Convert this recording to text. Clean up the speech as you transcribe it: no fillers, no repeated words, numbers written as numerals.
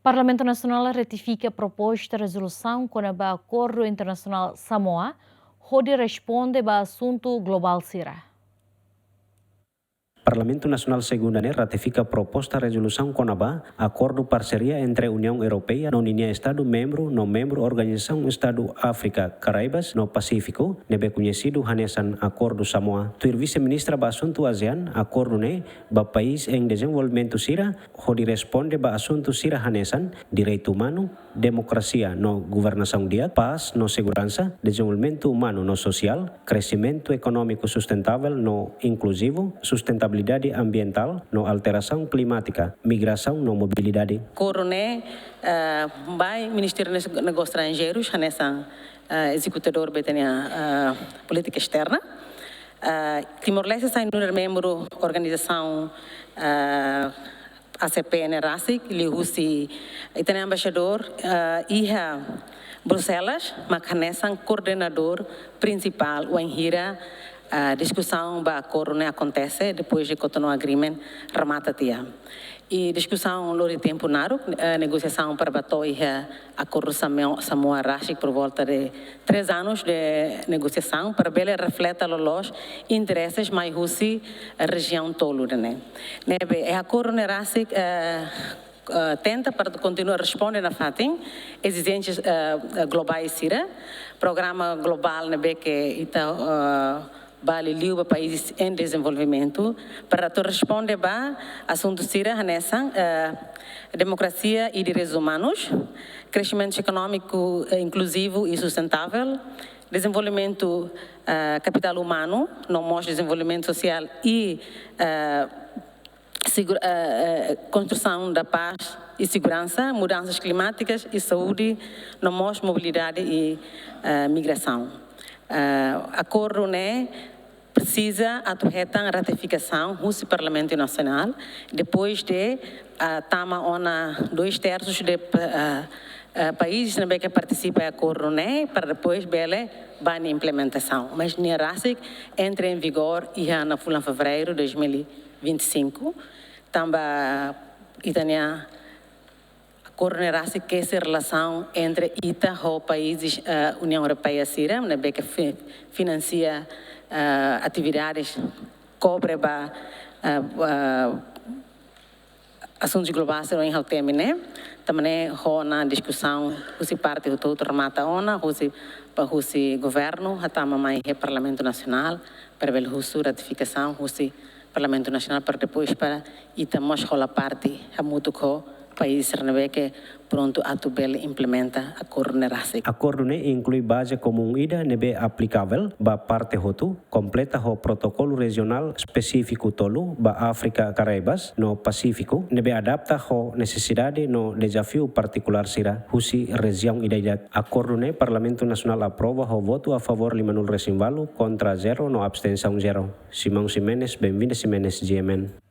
Parlamento Nacional ratifica a proposta de resolução com o Acordo Internacional Samoa, onde responde ao assunto global Sira. Parlamento Nacional Segunda ratifica proposta resolução CONABA, acordo parceria entre União Europeia, não linha Estado membro, não membro Organização Estado África Caraíbas no Pacífico, nebe conhecido hanesan Acordo Samoa. Tuir vice-ministra ba assunto ASEAN, acordo ne ba país em desenvolvimento Sira, onde responde ba assunto Sira hanesan, direito humano, democracia no governação dia, paz no segurança, desenvolvimento humano no social, crescimento econômico sustentável no inclusivo, sustentabilidade ambiental no alteração climática, migração no mobilidade. Corone, vai Ministério dos Negócios Estrangeiros, nessa executador betania política externa. Timor-Leste sai no membro organização ACP NRASIC, ele russi italiano embaixador iha Bruxelas, mas nessa coordenador principal o enhira a discussão ba corone acontece depois de Cotonou Agreement remata tia. E discussão lori tempo naro, negociação para batoi acordo Samoa Rashik por volta de 3 anos de negociação para bela refleta los interesses mais russi região tolo, né? Nebe é acordo Rashik tenta para continuar a responder na FATIM exigências globais Sira, programa global nebe que ita Bali liu para países em desenvolvimento para responder para assuntos Sira nessa democracia e direitos humanos, crescimento econômico inclusivo e sustentável, desenvolvimento capital humano, não mostra desenvolvimento social e construção da paz e segurança, mudanças climáticas e saúde, não mostra mobilidade e migração. Acordo né precisa a ratificação do Parlamento Nacional depois de tama ona 2/3 de países que participam do acordo né para depois bele vai na implementação. Mas NERASIC entra em vigor na fevereiro de 2025. Também itania coordenar-se que essa relação entre ITA e países União Europeia Sira, que financia atividades cobre assuntos globais em Haltemi, né? Também há na discussão se parte do todo remata ona, para o governo, até mais o Parlamento Nacional para ver a ratificação, o Parlamento Nacional para depois para ITA mos a parte a muito país que pronto a tubel implementa acordo NERASIC. Acordo ne inclui base comum ida nebe aplicável ba parte hotu completa ho protocolo regional específico tolu ba África Caraíbas no Pacífico nebe adapta ho necessidade no desafio particular sira husi região ida. Acordo ne Parlamento Nacional aprova ho voto a favor 5 resimvalu contra 0 no abstenção 0. Simão Ximenes, bem-vindo Ximenes GMN.